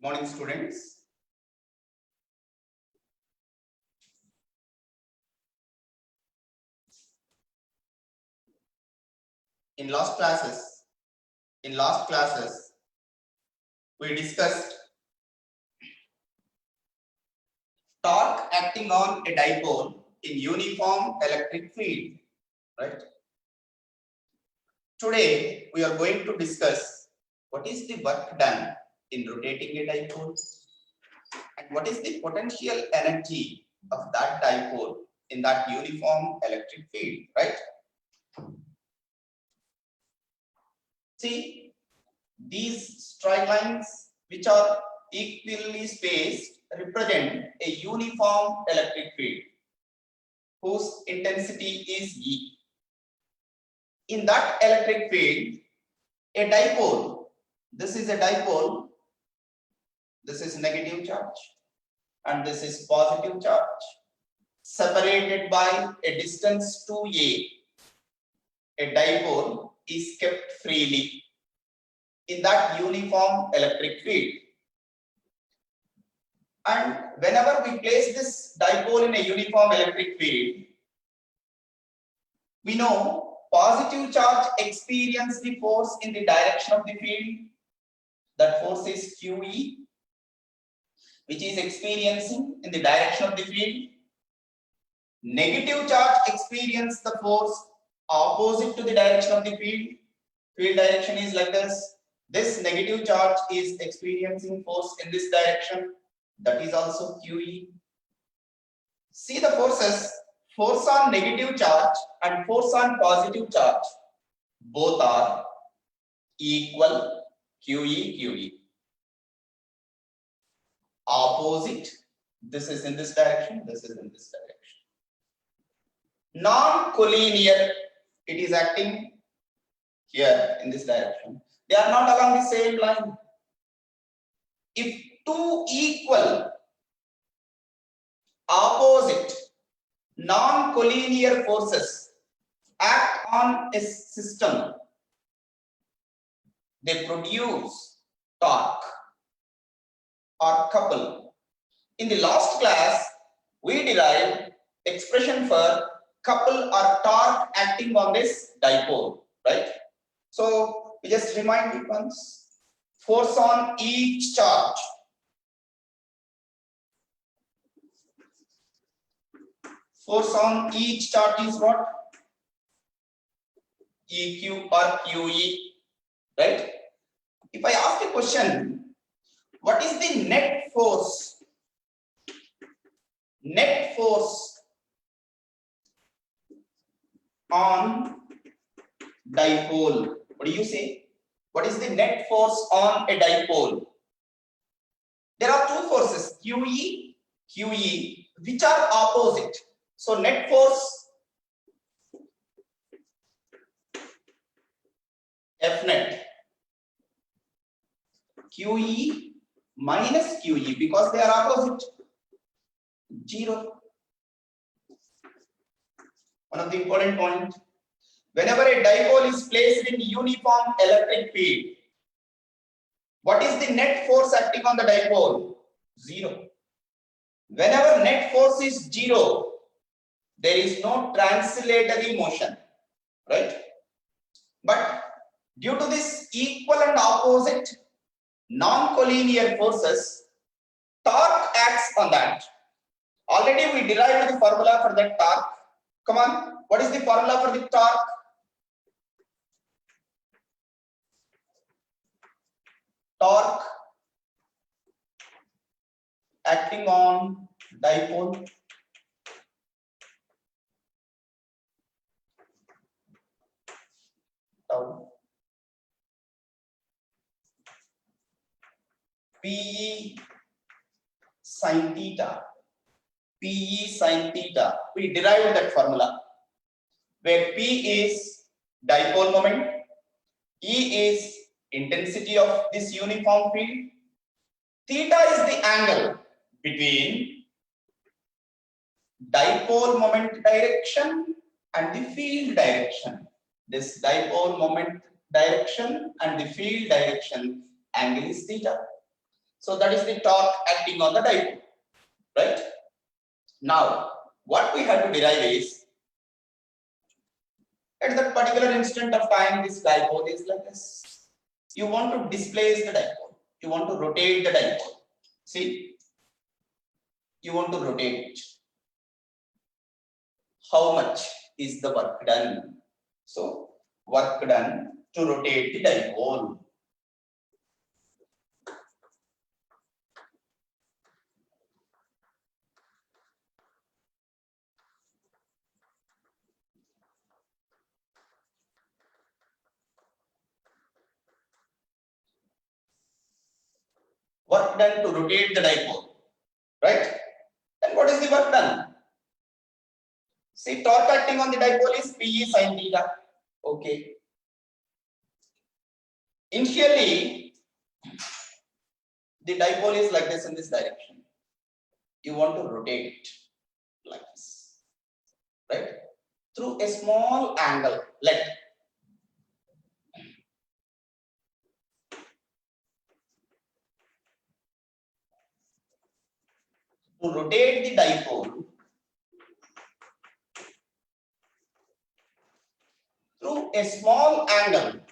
Morning, students. In last classes, we discussed torque acting on a dipole in uniform electric field, right? Today, we are going to discuss what is the work done in rotating a dipole and what is the potential energy of that dipole in that uniform electric field, right? See, these straight lines which are equally spaced represent a uniform electric field whose intensity is E. In that electric field, a dipole, this is a dipole, this is negative charge and this is positive charge, separated by a distance 2a. A dipole is kept freely in that uniform electric field. And whenever we place this dipole in a uniform electric field, we know positive charge experience the force in the direction of the field. That force is QE, which is experiencing in the direction of the field. Negative charge experience the force opposite to the direction of the field. Field direction is like this. This negative charge is experiencing force in this direction. That is also QE. See the forces, force on negative charge and force on positive charge, both are equal, QE, QE. Opposite, this is in this direction, this is in this direction. Non-collinear, it is acting here in this direction. They are not along the same line. If two equal, opposite, non-collinear forces act on a system, they produce torque or couple. In the last class, we derived expression for couple or torque acting on this dipole, right? So we just remind it once. Force on each charge. Force on each charge is what? EQ or QE, right? If I ask a question, what is the net force? Net force on dipole. What do you say? What is the net force on a dipole? There are two forces, QE, QE, which are opposite. So net force F net, QE minus QE, because they are opposite, 0. One of the important points. Whenever a dipole is placed in uniform electric field, what is the net force acting on the dipole? 0. Whenever net force is 0, there is no translatory motion, right? But due to this equal and opposite non-collinear forces, torque acts on that. Already we derived the formula for that torque. Come on, what is the formula for the torque? Torque acting on dipole tau PE sin theta. PE sin theta. We derived that formula where P is dipole moment, E is intensity of this uniform field, theta is the angle between dipole moment direction and the field direction. This dipole moment direction and the field direction angle is theta. So that is the torque acting on the dipole, right? Now, what we have to derive is, at that particular instant of time, this dipole is like this. You want to displace the dipole. You want to rotate the dipole. See, you want to rotate it. How much is the work done? So, work done to rotate the dipole. Work done to rotate the dipole, right? Then what is the work done? See, torque acting on the dipole is Pe sin theta. Okay. Initially, the dipole is like this in this direction. You want to rotate it like this, right? Through a small angle, let to rotate the dipole through a small angle,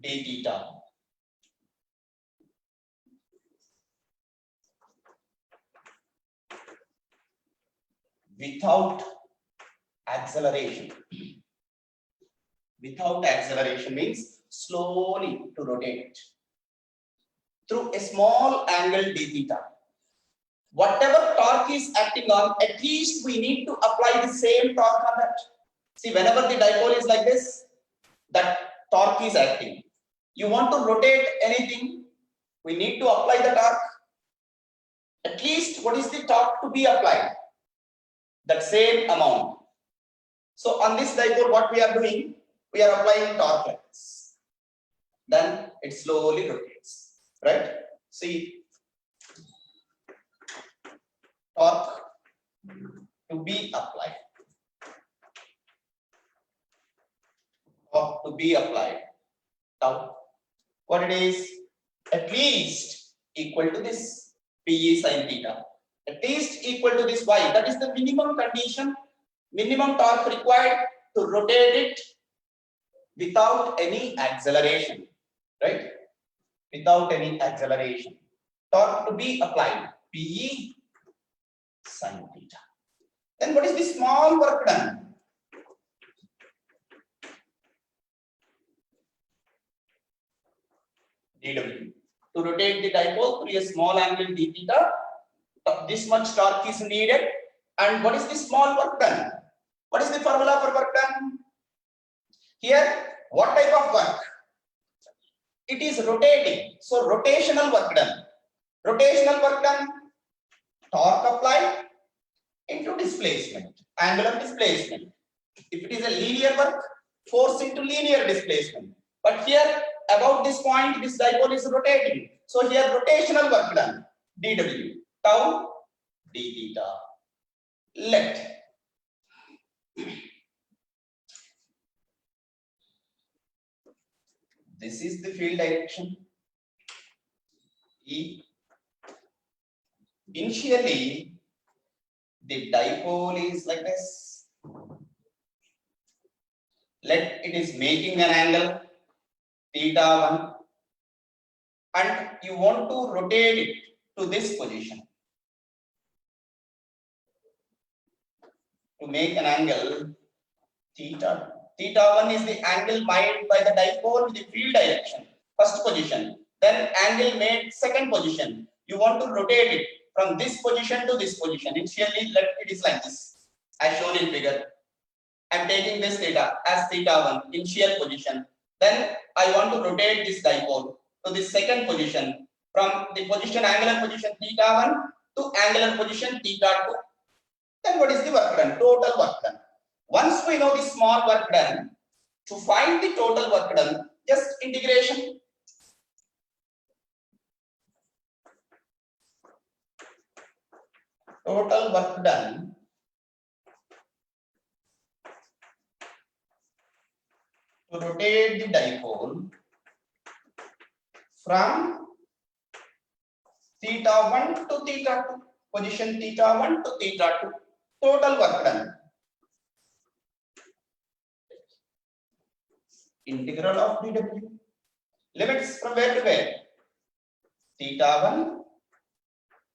d theta. Without acceleration. Without acceleration means slowly to rotate it through a small angle d theta. Whatever torque is acting on, at least we need to apply the same torque on that. See, whenever the dipole is like this, that torque is acting. You want to rotate anything, we need to apply the torque. At least what is the torque to be applied? That same amount. So on this dipole, what we are doing? We are applying torque like this. Then it slowly rotates, right? See, torque to be applied. Torque to be applied. Now, what it is? At least equal to this Pe sin theta. At least equal to this y. That is the minimum condition, minimum torque required to rotate it without any acceleration, right? Without any acceleration. Torque to be applied, Pe sin theta. Then what is the small work done? dW. To rotate the dipole through a small angle d theta, this much torque is needed. And what is the small work done? What is the formula for work done? Here, what type of work? It is rotating. So rotational work done. Rotational work done, torque applied into displacement, angular displacement. If it is a linear work, force into linear displacement. But here, about this point, this dipole is rotating. So here, rotational work done, dW, tau d theta. Let this is the field direction. E. Initially, the dipole is like this. Let it is making an angle theta 1, and you want to rotate it to this position. To make an angle theta. Theta 1 is the angle made by the dipole with the field direction, first position. Then angle made second position. You want to rotate it from this position to this position. Initially, let it is like this, as shown in figure. I am taking this theta as theta 1, initial position. Then I want to rotate this dipole to the second position, from the position, angular position theta 1 to angular position theta 2. Then what is the work done? Total work done. Once we know the small work done, to find the total work done, just integration. Total work done to rotate the dipole from theta 1 to theta 2, position theta 1 to theta 2. Total work done. Integral of dw. Limits from where to where? Theta 1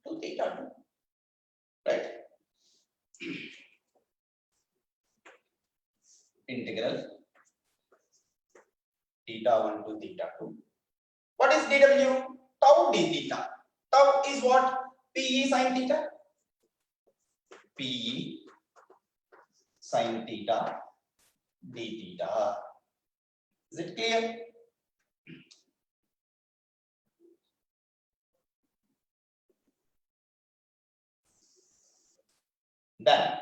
to theta 2. Right? Integral theta 1 to theta 2. What is dw? Tau d theta. Tau is what? Pe sin theta. Pe sin theta d theta. Is it clear? Done.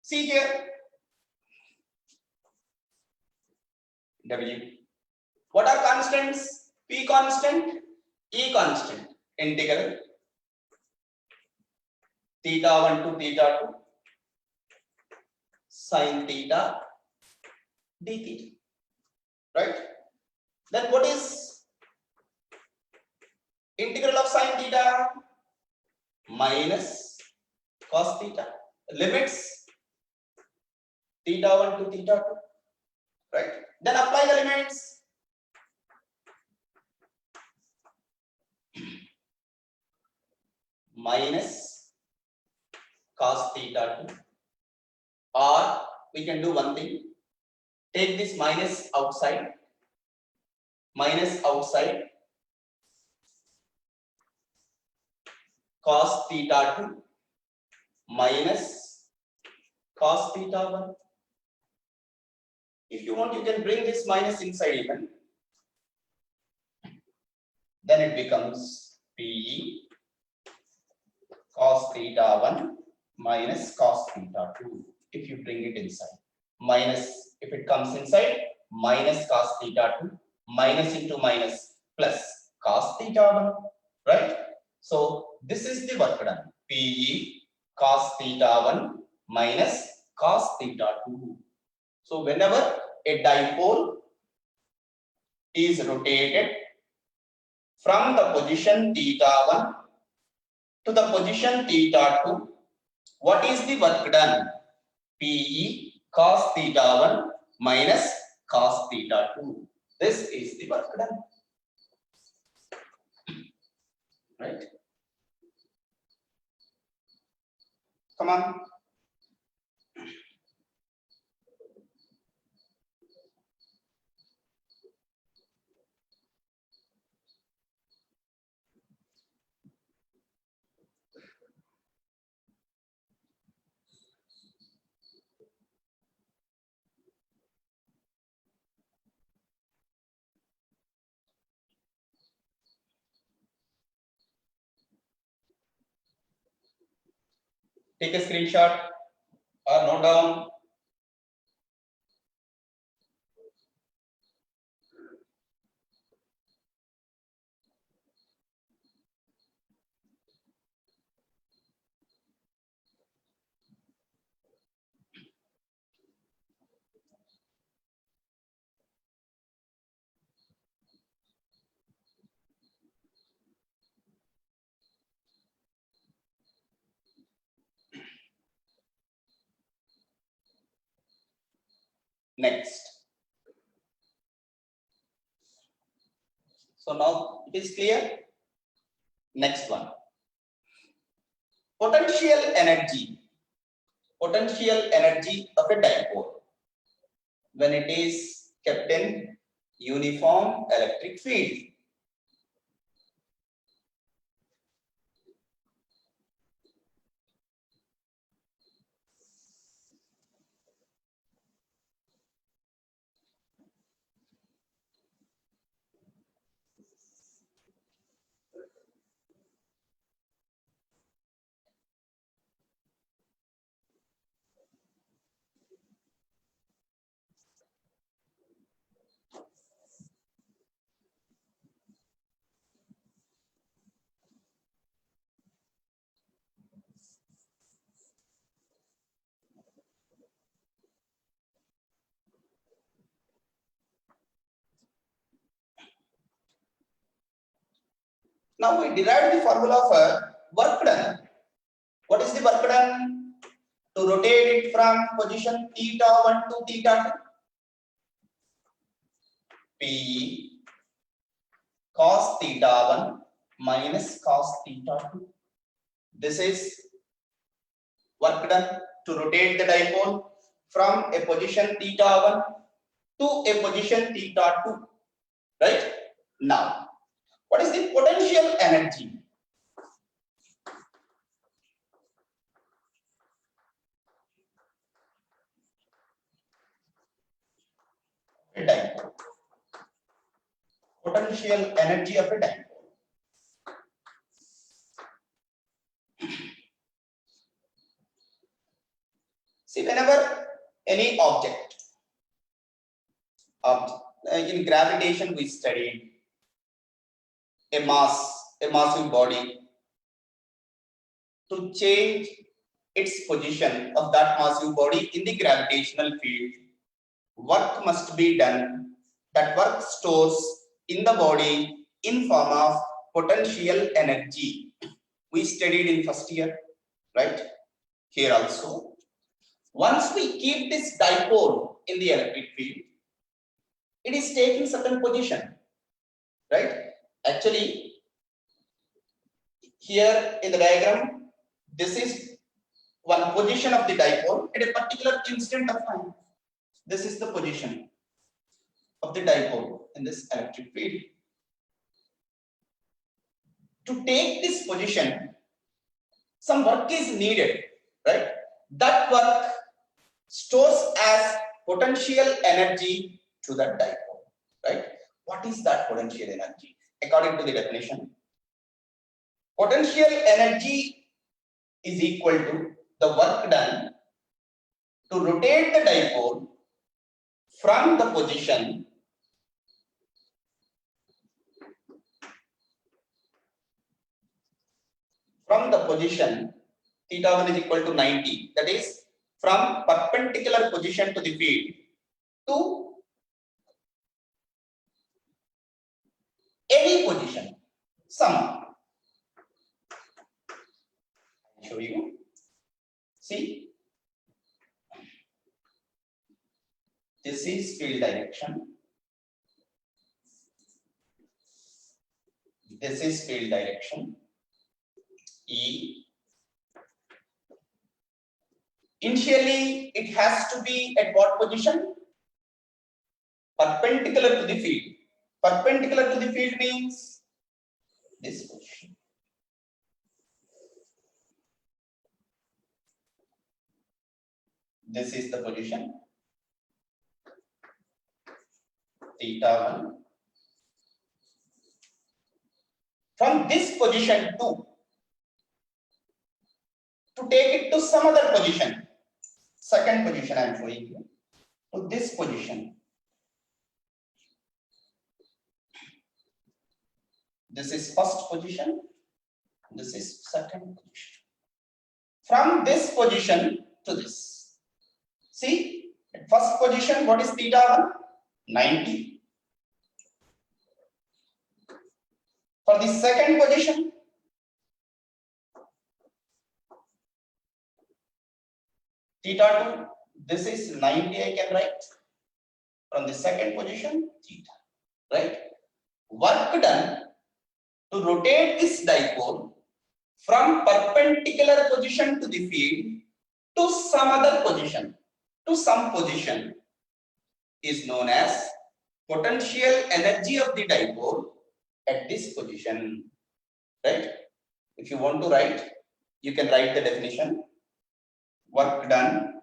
See here. W. What are constants? P constant, E constant. Integral theta 1 to theta 2 sin theta d theta. Right? Then what is integral of sin theta? Minus cos theta. Limits theta 1 to theta 2. Right? Then apply the limits. Minus cos theta 2. Or we can do one thing. Take this minus outside. Minus outside. Cos theta 2 minus cos theta 1. If you want, you can bring this minus inside even. Then it becomes Pe cos theta 1 minus cos theta 2. If you bring it inside. Minus, if it comes inside, minus cos theta 2. Minus into minus plus cos theta 1. Right? So this is the work done. Pe cos theta 1 minus cos theta 2. So whenever a dipole is rotated from the position theta 1 to the position theta 2, what is the work done? Pe cos theta 1 minus cos theta 2. This is the work done. Right? Come on. Take a screenshot or note down. Next. So now it is clear. Next one. Potential energy. Potential energy of a dipole when it is kept in uniform electric field. Now we derived the formula for work done. What is the work done? To rotate it from position theta 1 to theta 2. P cos theta 1 minus cos theta 2. This is work done to rotate the dipole from a position theta 1 to a position theta 2. Right? Now, what is the potential energy? A dipole. Potential energy of a dipole. See, whenever any object in gravitation we studied a massive body, to change its position of that massive body in the gravitational field, work must be done. That work stores in the body in form of potential energy. We studied in first year, right? Here also. Once we keep this dipole in the electric field, it is taking certain position, right? Actually, here in the diagram, this is one position of the dipole at a particular instant of time. This is the position of the dipole in this electric field. To take this position, some work is needed, right? That work stores as potential energy to that dipole, right? What is that potential energy? According to the definition, potential energy is equal to the work done to rotate the dipole from the position theta 1 is equal to 90, that is from perpendicular position to the field to any position, some. I'll show you. See, this is field direction. This is field direction E. Initially, it has to be at what position? Perpendicular to the field. Perpendicular to the field means this position. This is the position theta 1. From this position to take it to some other position, second position I am showing you, to this position. This is first position, this is second position. From this position to this. See, at first position, what is theta 1? 90. For the second position, theta 2, this is 90, I can write. From the second position, theta, right? Work done to rotate this dipole from perpendicular position to the field to some other position, to some position, is known as potential energy of the dipole at this position, right? If you want to write, you can write the definition. Work done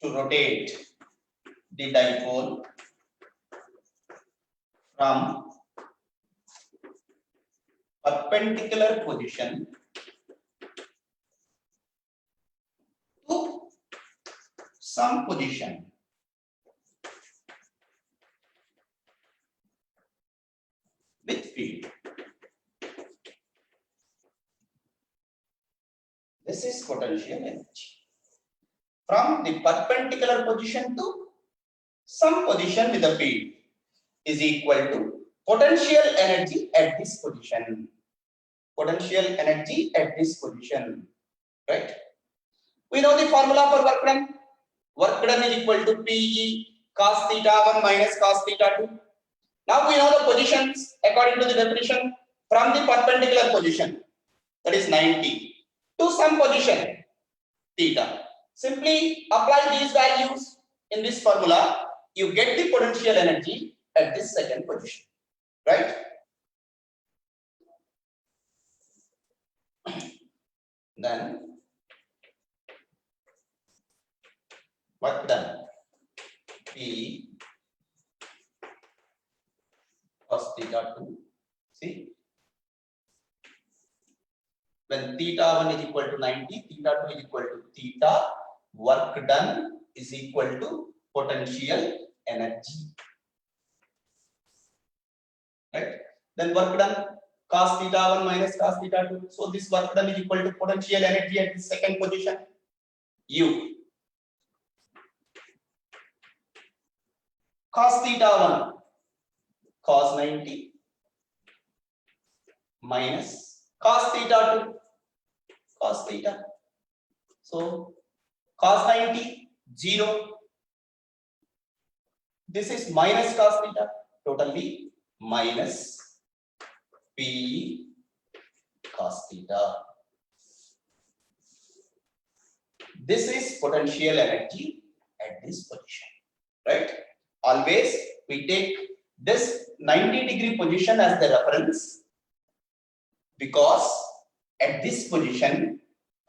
to rotate the dipole from perpendicular position to some position with field. This is potential energy. From the perpendicular position to some position with the field is equal to potential energy at this position. Potential energy at this position, right? We know the formula for work done. Work done is equal to PE cos theta 1 minus cos theta 2. Now we know the positions according to the definition from the perpendicular position, that is 90, to some position theta. Simply apply these values in this formula, you get the potential energy at this second position, right? Then work done, P cos theta 2. See, when theta 1 is equal to 90, theta 2 is equal to theta, work done is equal to potential energy, right? Then work done cos theta 1 minus cos theta 2. So this work done is equal to potential energy at the second position, U. Cos theta 1 cos 90 minus cos theta 2 cos theta. So cos 90 0. This is minus cos theta, totally minus P cos theta. This is potential energy at this position, right? Always we take this 90-degree position as the reference because at this position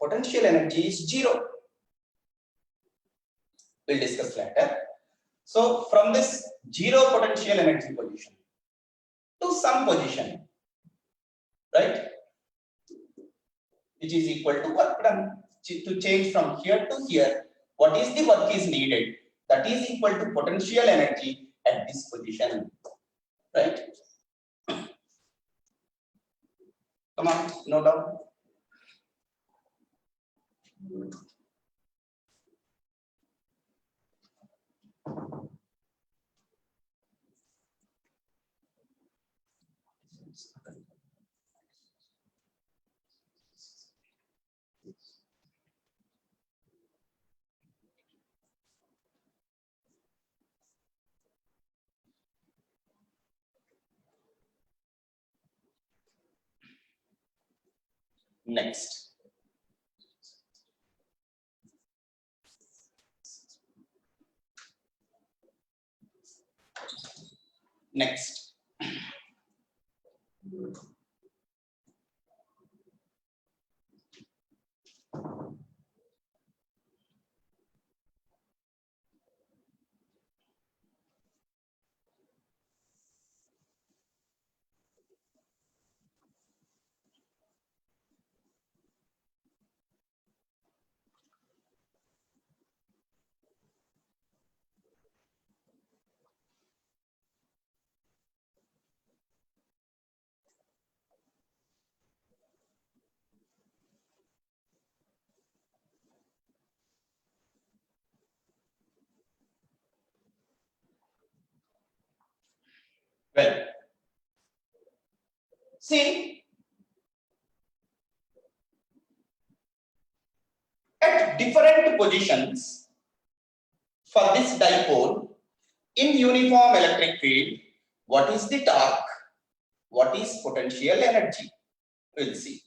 potential energy is 0. We'll discuss later. So from this 0 potential energy position to some position, right, which is equal to work done. To change from here to here, what is the work is needed? That is equal to potential energy at this position, right? Come on, no doubt. Next. Next. Well, see, at different positions for this dipole in uniform electric field, what is the torque? What is potential energy? We'll see.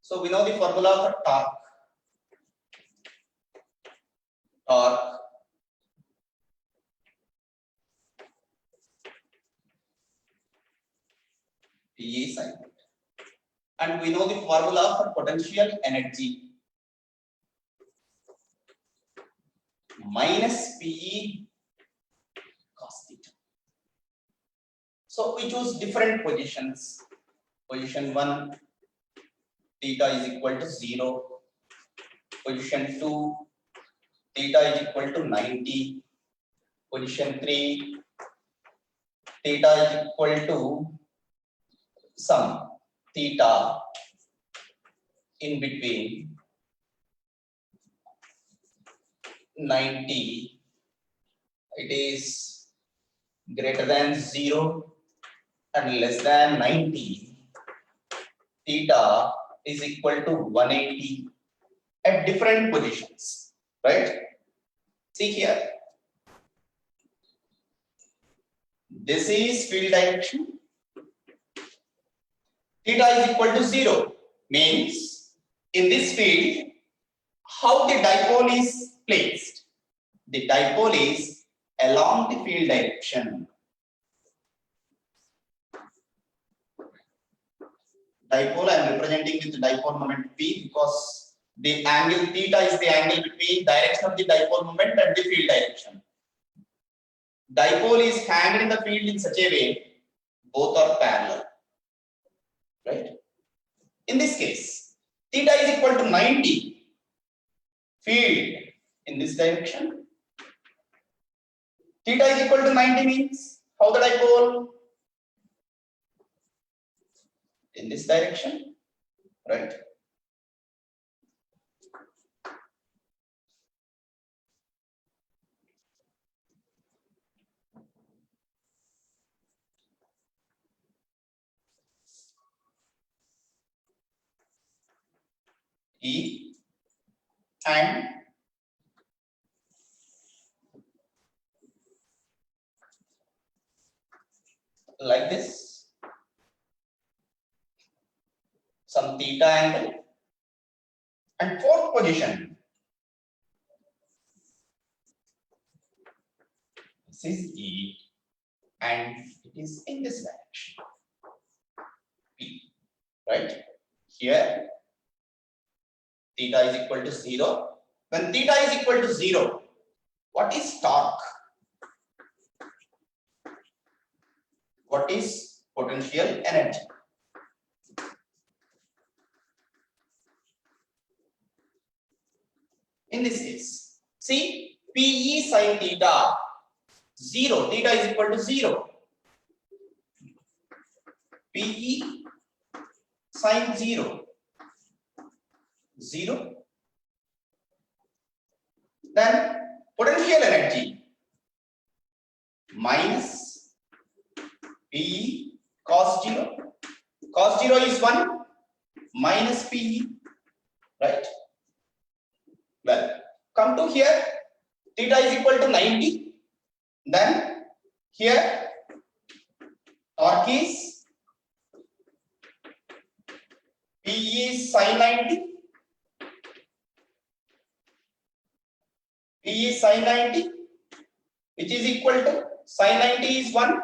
So we know the formula for torque. Torque T sin theta. And we know the formula for potential energy. minus PE cos theta. So we choose different positions. Position 1, theta is equal to 0. Position 2, theta is equal to 90. Position 3, theta is equal to some theta in between 90. It is greater than 0 and less than 90. Theta is equal to 180 at different positions, right? See here. This is field direction. Theta is equal to 0 means in this field, how the dipole is placed? The dipole is along the field direction. Dipole I am representing with dipole moment P because the angle theta is the angle between direction of the dipole moment and the field direction. Dipole is hanged in the field in such a way both are parallel, right? In this case, theta is equal to 90. Field in this direction. Theta is equal to 90 means how the dipole? In this direction, right? E and like this, some theta angle, and fourth position, this is E and it is in this direction, P, right? Here theta is equal to 0. When theta is equal to 0, what is torque? What is potential energy? In this case, see PE sin theta 0, theta is equal to 0. PE sin 0, 0. Then potential energy minus PE cos 0. Cos 0 is 1 minus PE, right? Well, come to here, theta is equal to 90. Then here torque is PE sin 90. PE sin 90, which is equal to sin 90 is 1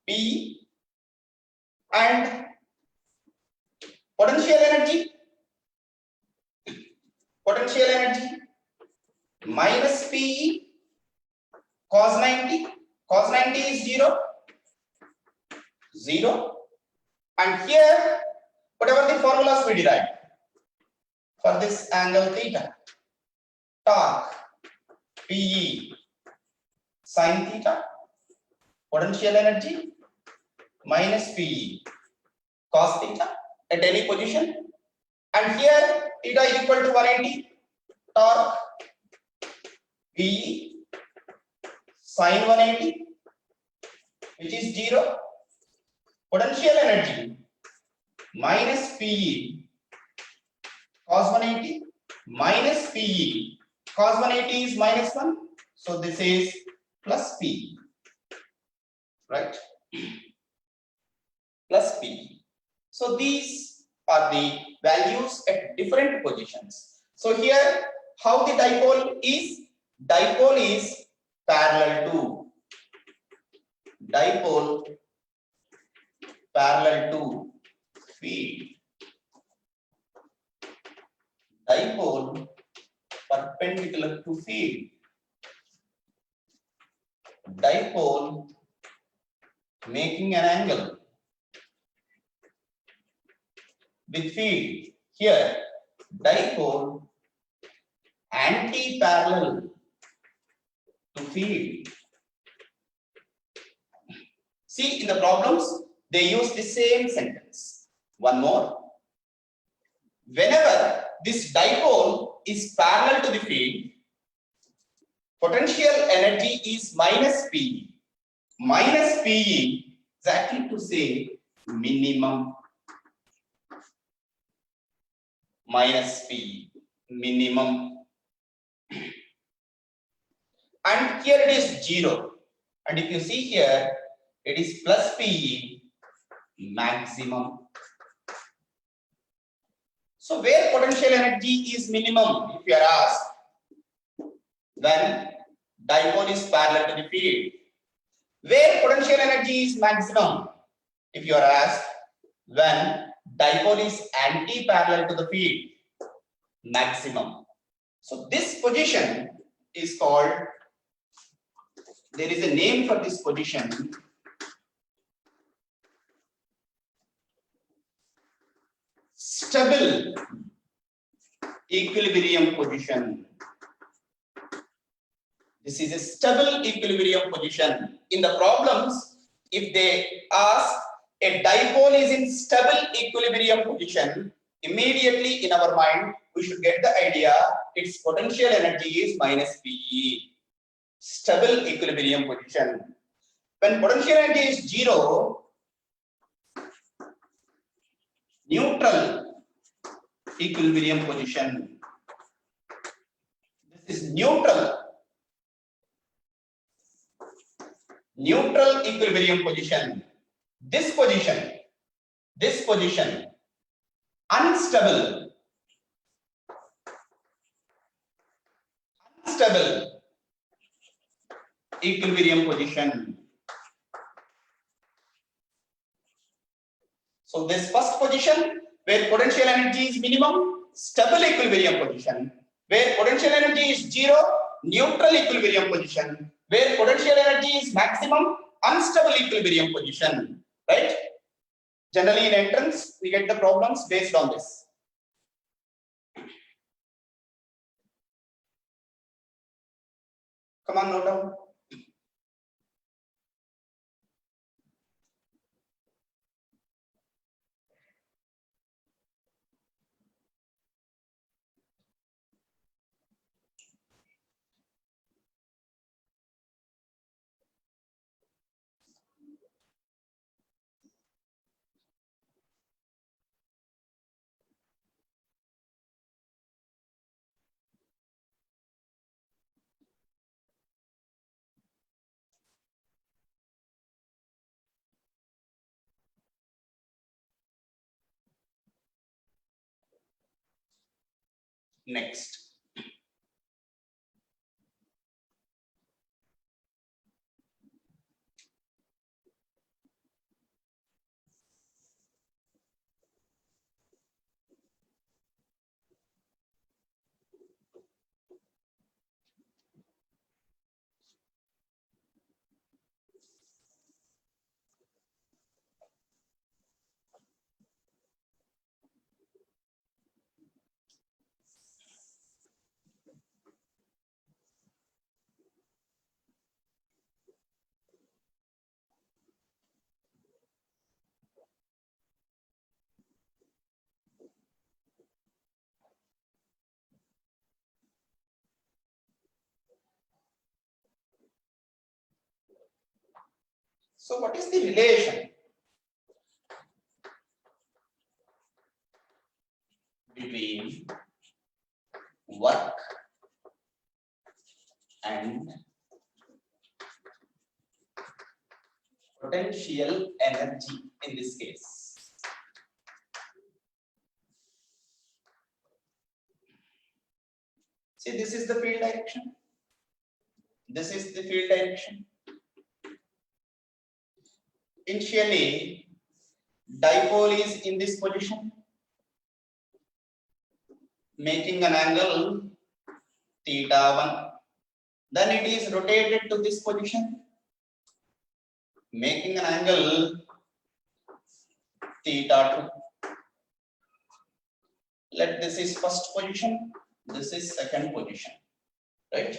PE, and potential energy minus PE cos 90. Cos 90 is 0, 0, and here whatever the formulas we derived for this angle theta, torque PE sin theta, potential energy minus PE cos theta at any position, and here theta is equal to 180, torque PE sin 180, which is 0, potential energy minus PE cos 180 minus PE cos 180 is minus 1, so this is plus PE, right? Plus PE. So these are the values at different positions. So here how the dipole is? Dipole is parallel to field. Dipole perpendicular to field. Dipole making an angle with field. Here, dipole anti-parallel to field. See, in the problems, they use the same sentence. One more. Whenever this dipole is parallel to the field, potential energy is minus Pe. Minus Pe exactly to say minimum. Minus Pe, minimum. And here it is 0. And if you see here, it is plus Pe, maximum. So where potential energy is minimum, if you are asked, when dipole is parallel to the field. Where potential energy is maximum, if you are asked, when dipole is anti-parallel to the field, maximum. So this position is called, there is a name for this position, stable equilibrium position. This is a stable equilibrium position. In the problems, if they ask a dipole is in stable equilibrium position, immediately in our mind, we should get the idea its potential energy is minus Pe. Stable equilibrium position. When potential energy is 0, neutral equilibrium position. This is neutral. Neutral equilibrium position. This position, unstable equilibrium position. So this first position where potential energy is minimum, stable equilibrium position. Where potential energy is 0, neutral equilibrium position. Where potential energy is maximum, unstable equilibrium position. Right? Generally in entrance, we get the problems based on this. Come on, note down. Next. So what is the relation between work and potential energy in this case? See, this is the field direction. This is the field direction. Initially, dipole is in this position, making an angle theta 1. Then it is rotated to this position, making an angle theta 2. Let this is first position, this is second position, right?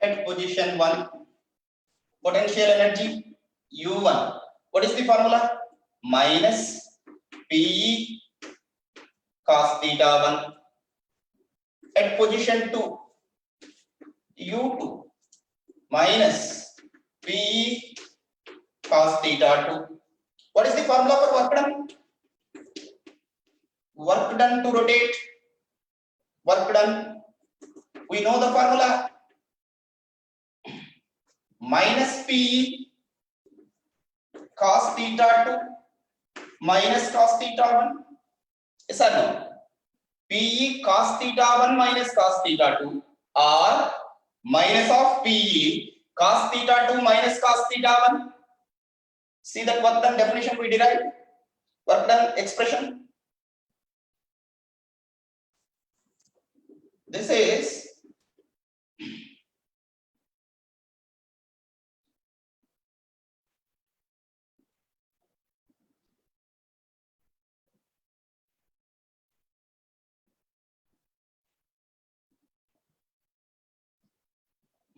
At position 1, potential energy U1. What is the formula? Minus PE cos theta 1. At position 2, U2 minus PE cos theta 2. What is the formula for work done? Work done to rotate. Work done. We know the formula. Minus PE cos theta 2 minus cos theta 1. Yes or no? PE cos theta 1 minus cos theta 2 or minus of PE cos theta 2 minus cos theta 1. See that work done definition we derived. Work done expression. This is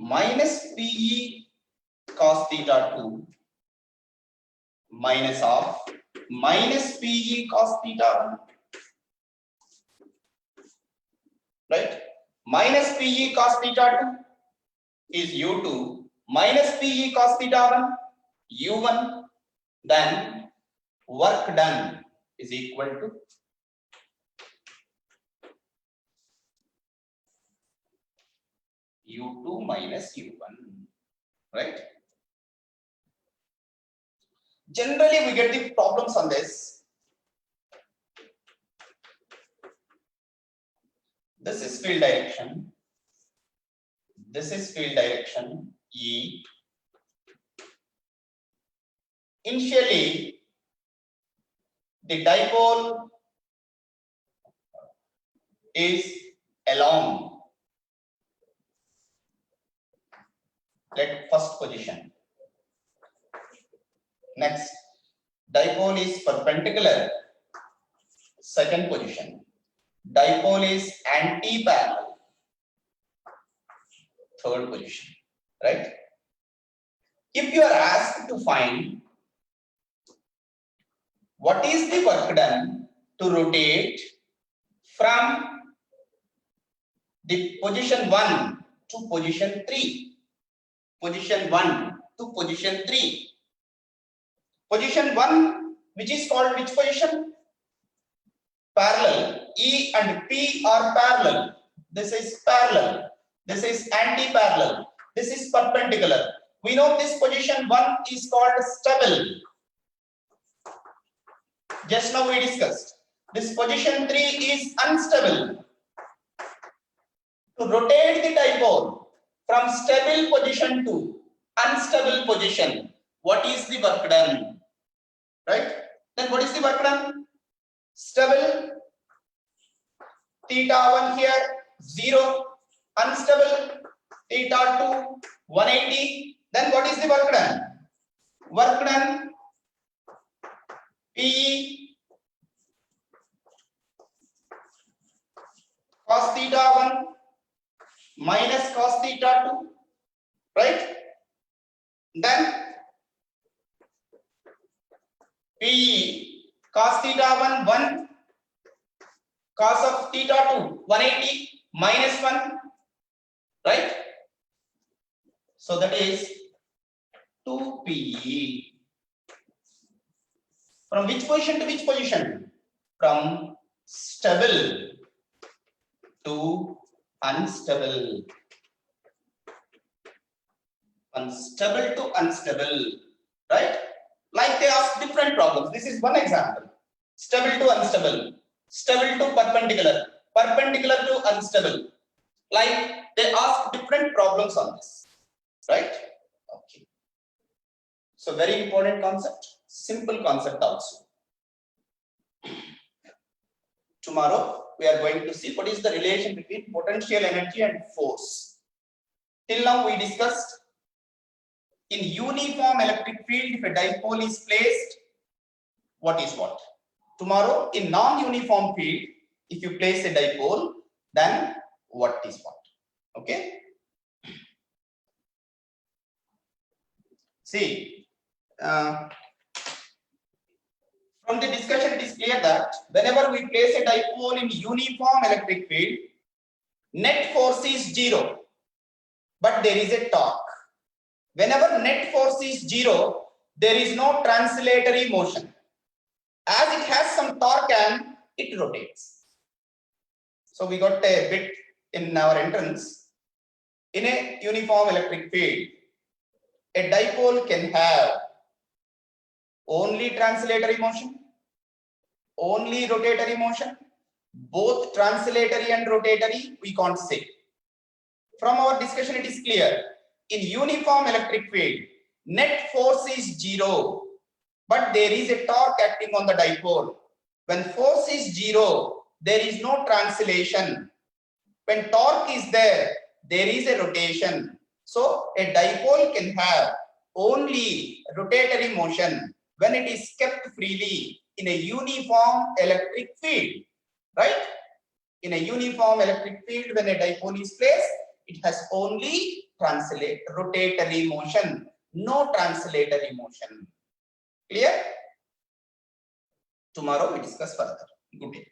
minus PE cos theta 2 minus of minus PE cos theta 1. Right? Minus PE cos theta 2 is U2 minus PE cos theta 1 U1. Then work done is equal to U2 minus U1. Right? Generally, we get the problems on this. This is field direction. This is field direction E. Initially, the dipole is along. Let first position. Next, dipole is perpendicular. Second position. Dipole is anti-parallel. Third position. Right? If you are asked to find what is the work done to rotate from the position 1 to position 3. Position 1 to position 3. Position 1, which is called which position? Parallel. E and P are parallel. This is parallel. This is anti-parallel. This is perpendicular. We know this position 1 is called stable. Just now we discussed. This position 3 is unstable. To rotate the dipole from stable position to unstable position, what is the work done? Right? Then what is the work done? Stable, theta 1 here, 0. Unstable, theta 2, 180. Then what is the work done? Work done, PE cos theta 1 minus cos theta 2, right? Then PE cos theta 1, 1, cos of theta 2, 180 minus 1, right? So that is 2 PE. From which position to which position? From stable to unstable. Unstable to unstable, right? Like they ask different problems. This is one example. Stable to unstable, stable to perpendicular, perpendicular to unstable. Like they ask different problems on this, right? Okay. So very important concept. simple concept also. Tomorrow we are going to see what is the relation between potential energy and force. Till now we discussed in uniform electric field, if a dipole is placed, what is what? Tomorrow in non-uniform field, if you place a dipole, then what is what? Okay. See, from the discussion it is clear that whenever we place a dipole in uniform electric field, net force is 0, but there is a torque. Whenever net force is 0, there is no translatory motion. As it has some torque and it rotates. So we got a bit in our entrance. In a uniform electric field, a dipole can have only translatory motion, only rotatory motion, both translatory and rotatory, we can't say. From our discussion, it is clear. In uniform electric field, net force is 0, but there is a torque acting on the dipole. When force is 0, there is no translation. When torque is there, there is a rotation. So a dipole can have only rotatory motion when it is kept freely in a uniform electric field, right? In a uniform electric field, when a dipole is placed, it has only rotatory motion, no translatory motion. Clear? Tomorrow we discuss further. Good day.